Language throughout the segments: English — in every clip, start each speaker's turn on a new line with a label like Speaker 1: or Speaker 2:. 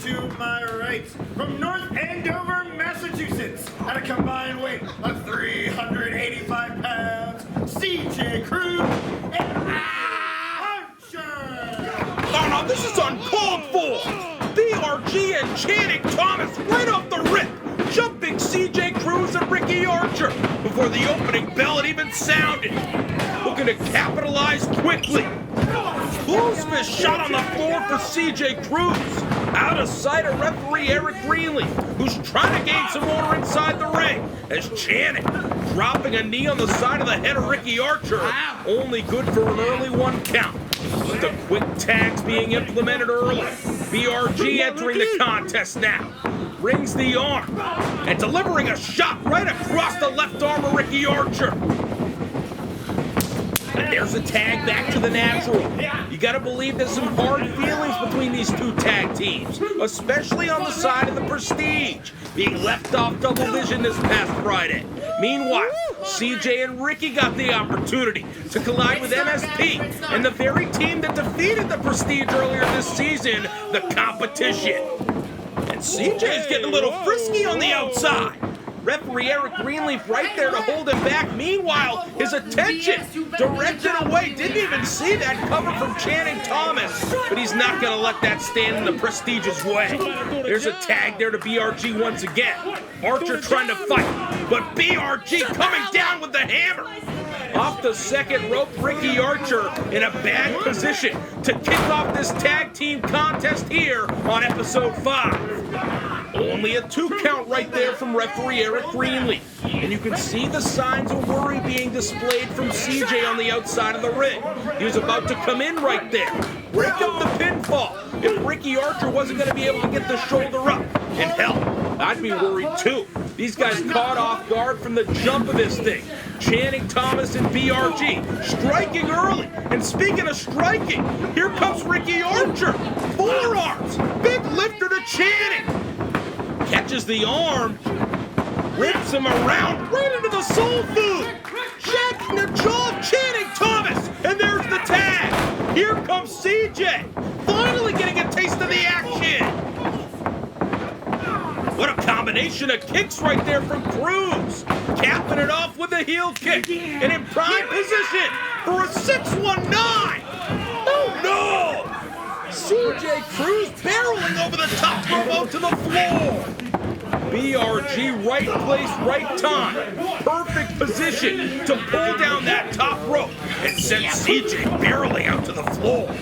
Speaker 1: to my right, from North Andover, Massachusetts, at a combined weight of 385 pounds, CJ Cruz and Archer!
Speaker 2: Oh no, this is uncalled for! BRG and Channing Thomas right off the rip, jumping CJ Cruz and Ricky Archer before the opening bell had even sounded. Looking to capitalize quickly. Explosive shot on the floor for CJ Cruz. Out of sight of referee Eric Greenlee, who's trying to gain some order inside the ring, as Channing dropping a knee on the side of the head of Ricky Archer, only good for an early 1 count. With the quick tags being implemented early, BRG entering the contest now. Brings the arm and delivering a shot right across the left arm of Ricky Archer. And there's a tag back to the natural. You gotta believe there's some hard feelings between these two tag teams, especially on the side of the Prestige, being left off double vision this past Friday. Meanwhile, CJ and Ricky got the opportunity to collide with MSP and the very team that defeated the Prestige earlier this season, the Competition. And CJ's getting a little frisky on the outside. Referee Eric Greenleaf right there to hold him back. Meanwhile, his attention directed away. Didn't even see that cover from Channing Thomas. But he's not going to let that stand in the Prestige's way. There's a tag there to BRG once again. Archer trying to fight, but BRG coming down with the hammer. Off the second rope, Ricky Archer in a bad position to kick off this tag team contest here on episode 5. Only a 2 count right there from referee Eric Greenlee. And you can see the signs of worry being displayed from CJ on the outside of the ring. He was about to come in right there, break up the pinfall if Ricky Archer wasn't going to be able to get the shoulder up. And hell, I'd be worried too. These guys caught off guard from the jump of this thing. Channing Thomas and BRG striking early. And speaking of striking, here comes Ricky Archer. Forearms, big lifter to Channing. Catches the arm, whips him around right into the soul food. Jacking the jaw of Channing Thomas. And there's the tag. Here comes CJ, finally getting a taste of the action. What a combination of kicks right there from Cruz. Capping it off with a heel kick. And in prime position for a 619. Oh no! CJ Cruz barreling over the top rope to the floor. BRG right place, right time. Perfect position to pull down that top rope and send CJ barreling out to the floor.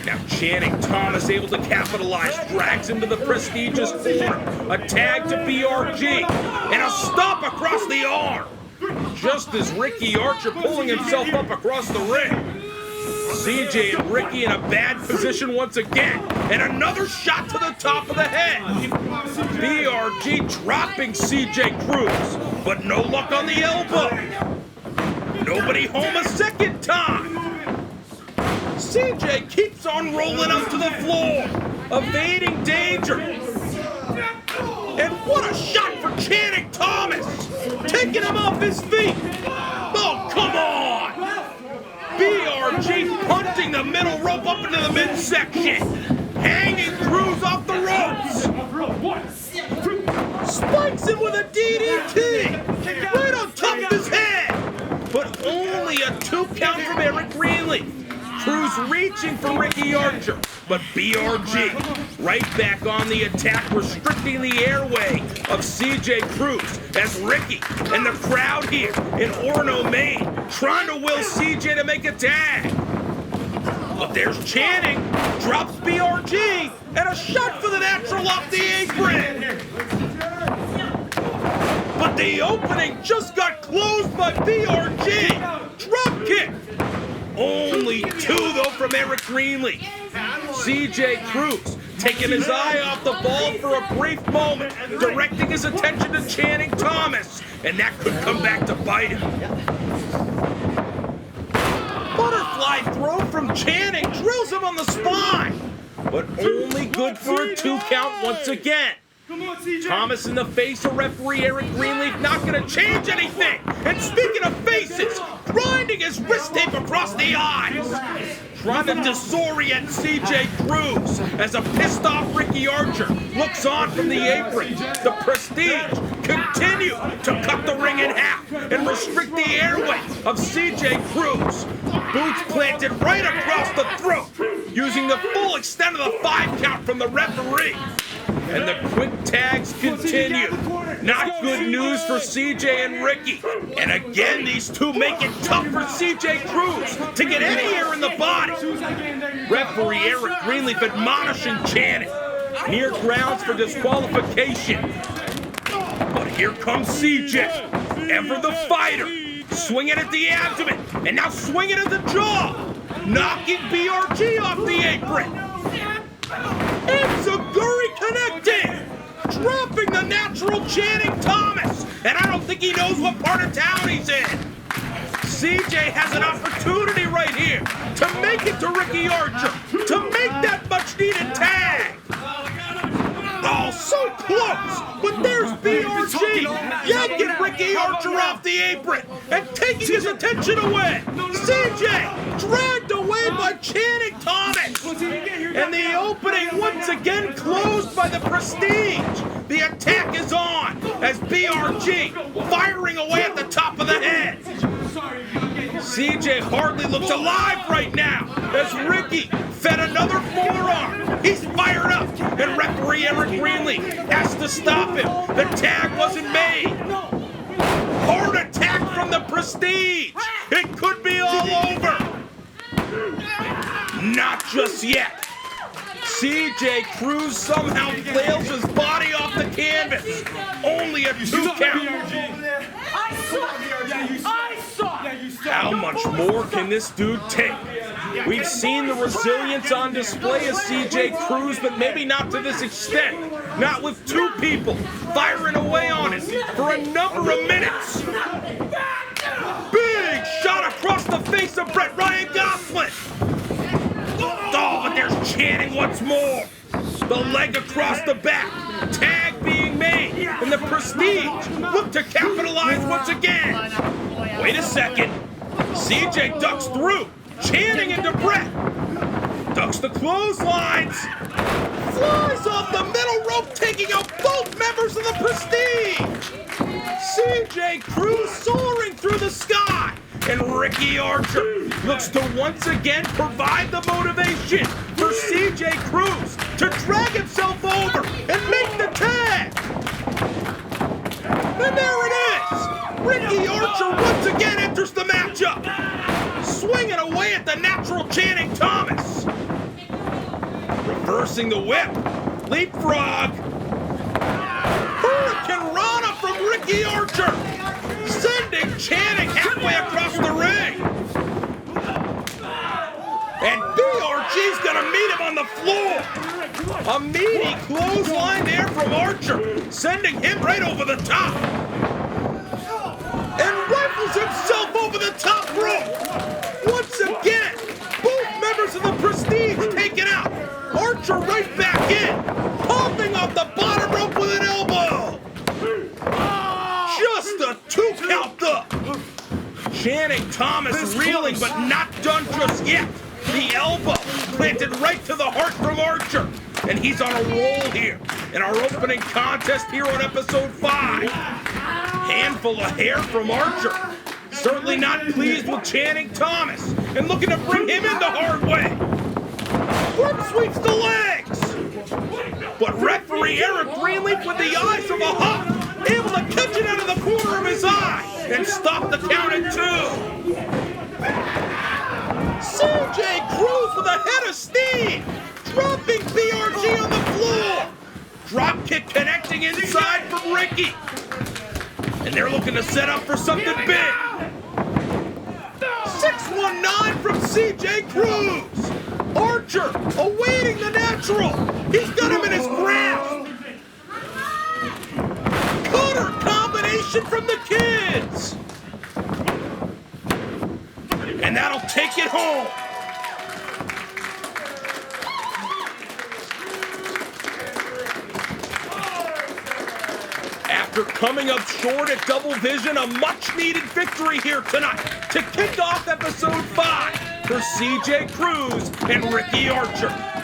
Speaker 2: Now Channing Thomas able to capitalize, drags him to the Prestige's corner. A tag to BRG and a stop across the arm. Just as Ricky Archer pulling himself up across the ring. CJ and Ricky in a bad position once again. And another shot to the top of the head. BRG dropping CJ Cruz, but no luck on the elbow. Nobody home a second time. CJ keeps on rolling up to the floor, evading danger. And what a shot for Channing Thomas, taking him off his feet. Oh, come on. BRG punting the middle rope up into the midsection, hanging Cruz off the ropes. Spikes him with a DDT, right on top of his head. But only a 2 count from Eric Greenlee. Cruz reaching for Ricky Archer, but BRG right back on the attack, restricting the airway of CJ Cruz as Ricky and the crowd here in Orono, Maine, trying to will CJ to make a tag. But there's Channing, drops BRG, and a shot for the natural off the apron. But the opening just got closed by BRG. Drop kick. Only 2 though from Eric Greenlee. CJ Cruz taking his eye off the ball for a brief moment, directing his attention to Channing Thomas, and that could come back to bite him. Butterfly throw from Channing drills him on the spine, but only good for a 2 count once again. Thomas in the face of referee Eric Greenleaf, not going to change anything. And speaking of faces, grinding his wrist tape across the eyes. trying to disorient CJ Cruz as a pissed off Ricky Archer looks on from the apron. The Prestige continue to cut the ring in half and restrict the airway of CJ Cruz. Boots planted right across the throat, using the full extent of the 5 count from the referee. And the quick tags continue. Not good news for CJ and Ricky. And again, these two make it tough for CJ Cruz to get any air in the body. Referee Eric Greenleaf admonishing Channing. Near grounds for disqualification. But here comes CJ, ever the fighter, swinging at the abdomen, and now swinging at the jaw, knocking BRG off the apron. And Zaguri connecting, dropping the natural Channing Thomas, and I don't think he knows what part of town he's in. CJ has an opportunity right here to make it to Ricky Archer, to make that much-needed tag. Oh, so close, but there's BRG yanking Ricky Archer off the apron and taking his attention away. CJ dragged away by Channing Thomas. And the opening once again closed by the Prestige. The attack is on as BRG firing away at the top of the head. CJ hardly looks alive right now as Ricky fed another forearm. He's fired up, and referee Eric Greenleaf has to stop him. The tag wasn't made. Hard attack from the Prestige. It could be all over. Not just yet. CJ Cruz somehow flails his body off the canvas. Only a 2 count. How much more can this dude take? We've seen the resilience on display of CJ Cruz, but maybe not to this extent. Not with 2 people firing away on him for a number of minutes. Big shot across the face of Brett Ryan Gosselin. Oh, but there's Channing once more. The leg across the back. Tag being made. And the Prestige look to capitalize once again. Wait a second. CJ ducks through. Channing into Brett. Ducks the clotheslines. Flies off the middle rope, taking out both members of the Prestige. CJ Cruz soaring through the sky. And Ricky Archer looks to once again provide the motivation for CJ Cruz to drag himself over and make the tag. And there it is. Ricky Archer once again enters the matchup, swinging away at the natural Channing Thomas. Reversing the whip. Leapfrog. Hurricane Rana from Ricky Archer, sending Channing halfway across the ring. And BRG's gonna meet him on the floor. A meaty clothesline there from Archer, sending him right over the top. And rifles himself over the top rope. Once again, both members of the Prestige taken out. Archer right back in, popping off the bottom rope with an elbow. Just a 2 count though. Channing Thomas reeling, but not done just yet. The elbow planted right to the heart from Archer. And he's on a roll here in our opening contest here on episode 5. Handful of hair from Archer. Certainly not pleased with Channing Thomas and looking to bring him in the hard way. Flip sweeps the legs. But referee Eric Greenleaf with the eyes of a hawk, able to catch it out of the corner of his eye and stop the count at 2. CJ Cruz with a head of steam, dropping BRG on the floor. Drop kick connecting inside from Ricky. And they're looking to set up for something big. 619 from CJ Cruz. Archer awaiting the natural. He's got him in his grasp. Cutter combination from the kids. And that'll take it home. After coming up short at Double Vision, a much-needed victory here tonight to kick off episode 5. for CJ Cruz and Ricky Archer.